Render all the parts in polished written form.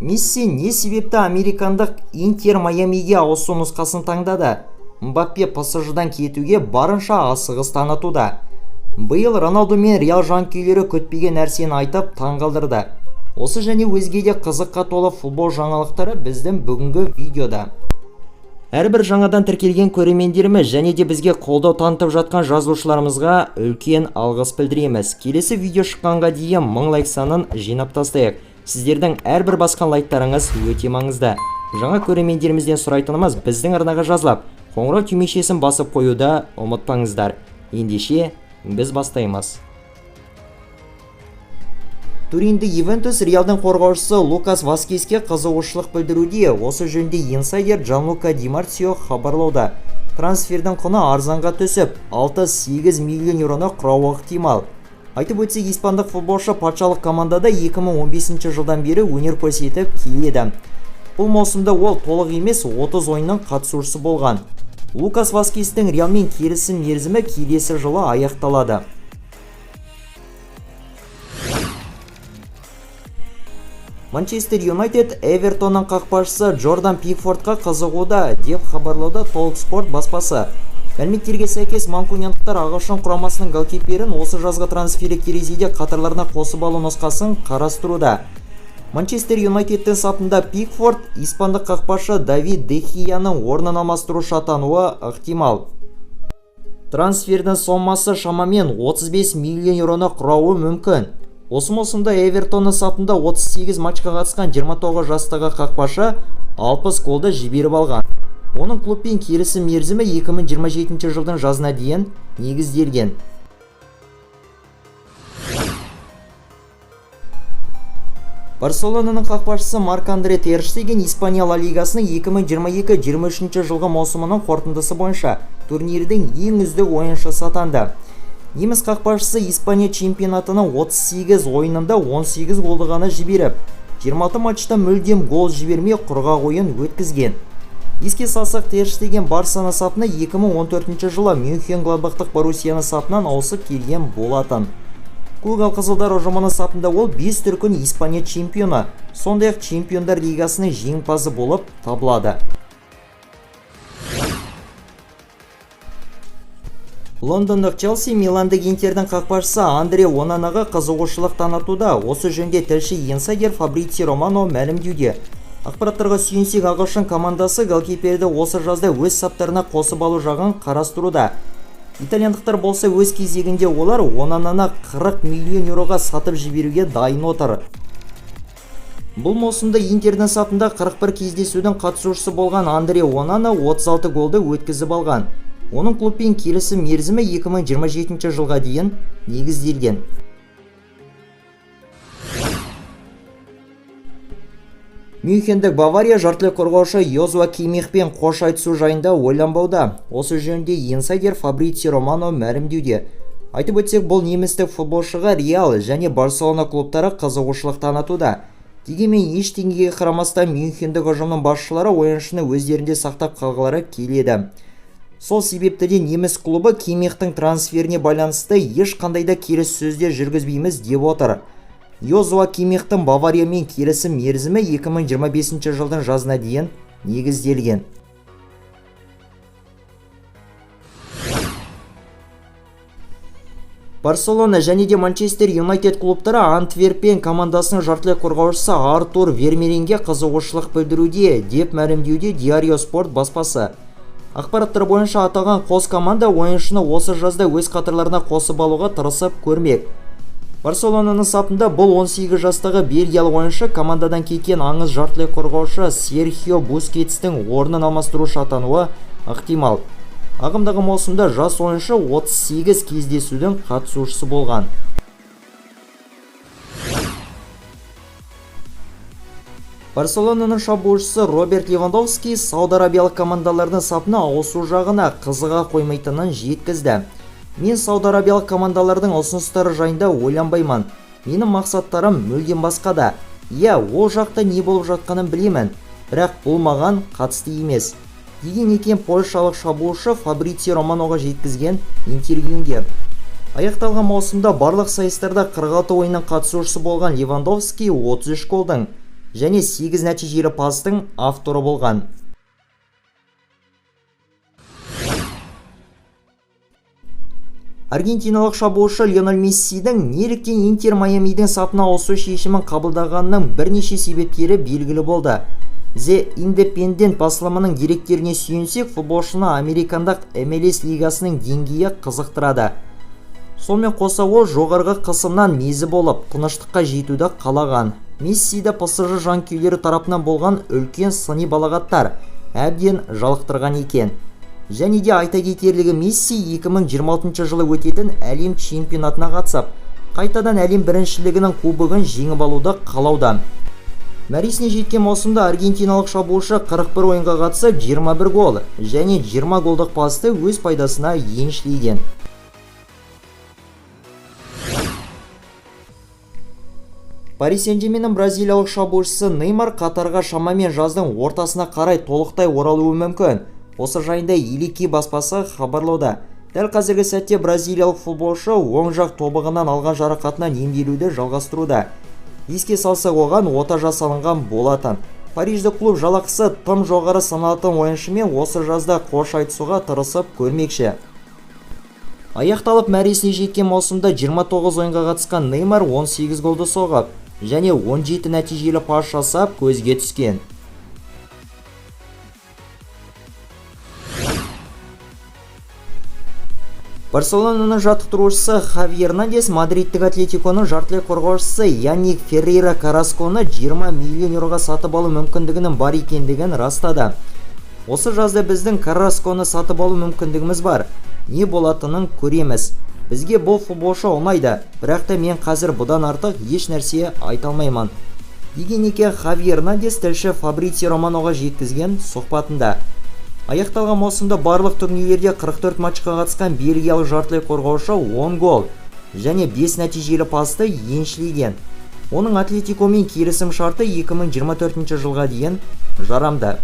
Месси не себепті американдық Интер Майамиге ауысу нұсқасын таңдады? Мбаппе ПСЖдан кетуге барынша асығыс танытуда. Биыл Роналду мен Реал жанкүйерлері күтпеген нәрсені айтып таңғалдырды. Осы және өзге де қызыққа толы футбол жаңалықтары біздің бүгінгі видеода. Әрбір жаңадан тіркелген көрермендеріміз және де бізге қолдау танытып жатқан жазылушыларымызға үлкен алғыс білдіреміз. Келесі видео шыққанға дейін 1000 лайк санын жинап тастайық. Сіздердің әрбір басқан лайктарыңыз өте маңызды. Жаңа көрермендерімізден сұрайтынымыз біздің арнаға жазылып, қоңырау түймешесін басып қоюды ұмытпаңыздар. Ендеше біз бастаймыз. Туринді Ювентус Реалдың қорғаушысы Лукас Васкеске қызығушылық білдіруде. Осы жөнінде инсайдер Джанлука Ди Марцио хабарлауда. Трансфердің құны арзанға түсіп, 6-8 миллион еуроны құрауы ықтимал. Айтып өтсек, испандық футболшы патшалық командада 2015 жылдан бері өнер көрсетіп келеді. Бұл маусымда ол толық емес 30 ойынның қатысушысы болған. Лукас Васкестің Реалмен келісім мерзімі келесі жылы аяқталады. Манчестер Юнайтед Эвертонның қақпашысы Джордан Пикфордқа қызығуда, деп хабарлауда Talksport баспасы. Мәліметтерге сәйкес, манкуниандықтар ағылшын құрамасының голкиперін осы жазғы трансфері терезеде қатарларына қосып алу нұсқасын қарастыруда. Манчестер Юнайтедтің сапында Пикфорд испандық қақпашы Давид Де Геяның орнын алмастырушы атануы ықтимал. Трансфердің сомасы шамамен 35 миллион еуроны құрауы мүмкін. Осы маусымда Эвертонның сапында 38 матчқа қатысқан 29 жастағы қақпашы 60 голды жіберіп алған. Оның клубпен келісім мерзімі 2027 жылдың жазына дейін негізделген. Барселонаның қақпашысы Марк-Андре Тер Штеген Испания Ла Лигасының 2022-23 жылғы маусымының қорытындысы бойынша турнирдің ең үздік ойыншысы атанды. Неміс қақпашысы Испания чемпионатының 38 ойынында 18 голды ғана жіберіп, 26 матчта мүлдем гол жібермей құрғақ ойын өткізген. Еске салсақ, Тер Штеген Барсаны сапына 2014 жылы Мюнхен-Гладбахтық Боруссияны сапынан ауысып келген болатын. Көк қызылдар ұжымының сапында ол 5 дүркін Испания чемпионы, сондай-ақ Чемпиондар лигасының жеңімпазы болып табылады. Лондондық Челси Миландық Интердің қақпашысы Андре Онанаға қызығушылық танытуда. Осы жөнде тілші инсайдер Фабрицио Романо мәлімдеуде. Ақпараттарға сүйенсек, ағылшын командасы голкиперді осы жазда өз саптарына қосып алу жағын қарастыруда. Итальяндықтар болса өз кезегінде олар Онананы 40 миллион еуроға сатып жіберуге дайын отыр. Бұл маусымда Интердің сапында 41 кездесудің қатысушысы болған Андре Онана 36 голды өткізіп алған. Оның клубпен келісім мерзімі 2027 жылға дейін негізделген. Мюнхендік Бавария жартылай қорғаушы Йозуа Кимихпен қош айтысу жайында ойланбауда. Осы жөнінде инсайдер Фабрицио Романо мәлімдеуде. Айтып өтсек, бұл немістік футболшыға Реал және Барселона клубтары қызығушылық танытуда. Дегенмен ештеңеге қарамастан Мюнхендік ұжымның басшылары ойыншыны өздерінде сақтап қалғылары келеді. Сол себепті де неміс клубы Кимихтің трансферіне байланысты ешқандай да келіссөздер жүргізбейміз деп отыр. Йозуа Кимихтің Бавариямен келісім мерзімі 2025 жылдың жазына дейін негізделген. Барселона және де Манчестер Юнайтед клубтары Антверпен командасының жартылай қорғаушысы Артур Вермеренге қызығушылық білдіруде, деп мәлімдеуде Diario Sport баспасы. Ақпараттар бойынша аталған қос команда ойыншыны осы жазда өз қатарларына қосып алуға тырысып көрмек. Барселонаның сапында бұл 18 жастағы бельгиялық ойыншы командадан кеткен аңыз жартылай қорғаушы Серхио Бускетстің орнын алмастырушы атануы ықтимал. Ағымдағы маусымда жас ойыншы 38 кездесудің қатысушысы болған. Барселонаның шабуылшысы Роберт Левандовски Сауд Арабиялық командалардың сапына ауысу жағына қызыға қоймайтынын жеткізді. Мен Сауд Арабиялық командалардың ұсыныстары жайында ойланбаймын. Менің мақсаттарым мүлдем басқада. Ол жақта не болып жатқанын білемін, бірақ бұл маған қатысты емес. Деген екен польшалық шабуылшы Фабрицио Романоға жеткізген интервьюінде. Аяқталған маусымда барлық сайыстарда 46 ойынның қатысушысы болған Левандовски 33 голдың және 8 нәтижелі пастың авторы болған. Аргентиналық шабуылшы Лионель Мессидің неліктен Интер Майамидің сапына ауысу шешімін қабылдағанының бірнеше себептері белгілі болды. The Independent басылымының деректеріне сүйенсек, футболшыны американдық MLS лигасының деңгейі қызықтырады. Сонымен қоса ол жоғарғы қысымнан мезі болып, тыныштыққа жетуді қалаған. Мессиді PSG жанкүйерлері тарапынан болған үлкен сыни балағаттар әбден жалықтырған екен. Және де айта кетерлігі, Месси 2026 жылы өтетін әлем чемпионатына қатысып, қайтадан әлем біріншілігінің кубогын жеңіп алуды қалауда. Мәресіне жеткен маусымда аргентиналық шабуылшы 41 ойынға қатысып 21 гол және 20 голдық пасты өз пайдасына еншілеген. Пари Сен-Жерменнің бразилиялық шабуылшысы Неймар Катарға шамамен жаздың ортасына қарай толықтай оралуы мүмкін. Осы жайында Елеки баспасы хабарлауда. Дәл қазіргі сәтте бразилиялық футболшы оң жақ тобығынан алған жарақатынан емделуді жалғастыруда. Еске салсақ, оған ота жасалынған болатын. Париждік клуб жалақысы тым жоғары саналатын ойыншымен осы жазда қош айтысуға тырысып көрмекші. Аяқталып мәресіне жеткен маусымда 29 ойынға қатысқан Неймар 18 голды соғып және 17 нәтижелі пас жасап көзге түскен. Барселонаның жаттықтырушысы Хави Эрнандес Мадридтік Атлетиконың жартылай қорғаушысы Янник Феррейра Карасконы 20 миллион еуроға сатып алу мүмкіндігінің бар екендігін растады. Осы жазда біздің Карасконы сатып алу мүмкіндігіміз бар. Не болатынын көреміз. Бізге бұл футболшы ұнайды, бірақ та мен қазір бұдан артық еш нәрсе айта алмаймын. Деген екен Хави Эрнандес тілші Фабрицио Романоға жеткізген сұхбатында. Аяқталған маусымда барлық турнирлерде 44 матчқа қатысқан бельгиялық жартылай қорғаушы 10 гол және 5 нәтижелі пасты еншілеген. Оның Атлетикомен келісім шарты 2024 жылға дейін жарамды.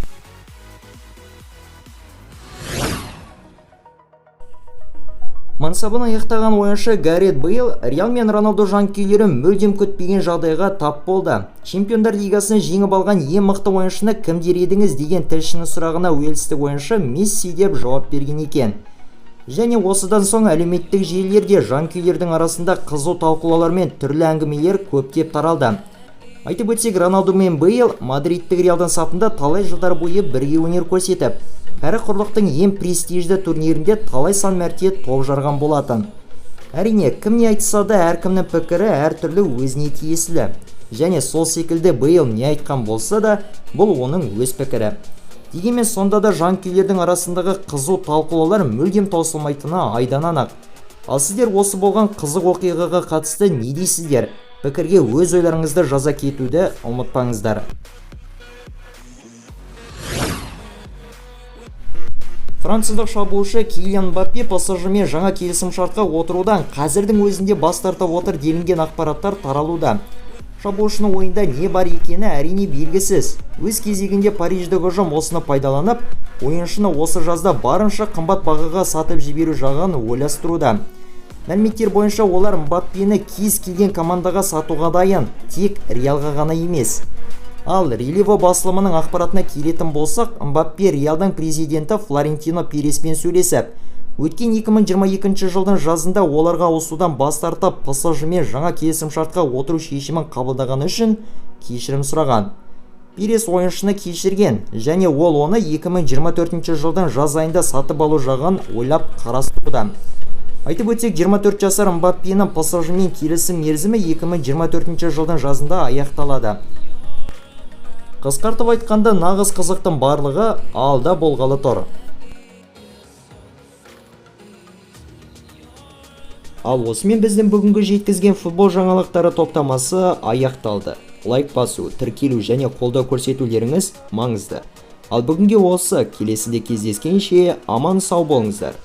Мансабын аяқтаған ойыншы Гарет Бейл Реал мен Роналду жанкүйерлері мүлдем күтпеген жағдайға тап болды. Чемпиондар лигасын жеңіп алған ең мықты ойыншыны кім дер едіңіз деген тілшінің сұрағына уэльстік ойыншы Месси деп жауап берген екен. Және осыдан соң әлеуметтік желілерде жанкүйерлердің арасында қызу талқылаулар мен түрлі әңгімелер көптеп таралды. Айтып өтсек, Роналду мен Бейл Мадридтік Реалдың сапында талай жылдар бойы бірге өнер көрсетіп, кәрі құрлықтың ең престижді турнирінде талай сан мәрте топ жарған болатын. Әрине, кім не айтса да әркімнің пікірі әртүрлі өзіне тиесілі. Және сол секілді Бейл не айтқан болса да, бұл оның өз пікірі. Дегенмен сонда да жанкүйерлердің арасындағы қызу талқылаулар мүлдем таусылмайтыны айдан анық. Ал сіздер осы болған қызық оқиғаға қатысты не дейсіздер? Пікірге өз ойларыңызды жаза кетуді ұмытпаңыздар. Француздық шабуылшы Килиан Мбаппе PSG-мен жаңа келісімшартқа отырудан қазірдің өзінде бас тартып отыр делінген ақпараттар таралуда. Шабуылшының ойында не бар екені әрине белгісіз. Өз кезегінде Париждік ұжым осыны пайдаланып, ойыншыны осы жазда барынша қымбат бағаға сатып жіберу жағын ойластыруда. Мәліметтер бойынша олар Мбаппені кез келген командаға сатуға дайын, тек Реалға ғана емес. Ал Реливо басылымының ақпаратына келетін болсақ, Мбаппе Реалдың президенті Флорентино Переспен сөйлесіп, өткен 2022 жылдың жазында оларға ауысудан бас тартып, PSG-мен жаңа келісімшартқа отыру шешімін қабылдағаны үшін кешірім сұраған. Перес ойыншыны кешірген және ол оны 2024 жылдың жаз айында сатып алу жағын ойлап қарастыруда. Айтып өтсек, 24 жасар Мбаппенің PSG-мен келісім мерзімі 2024 жылдың жазында аяқталады. Қысқартып айтқанда, нағыз қызықтың барлығы алда болғалы тұр. Ал осымен біздің бүгінгі жеткізген футбол жаңалықтары топтамасы аяқталды. Лайк басу, тіркелу және қолдау көрсетулеріңіз маңызды. Ал бүгінге осы, келесіде кездескенше аман сау болыңыздар.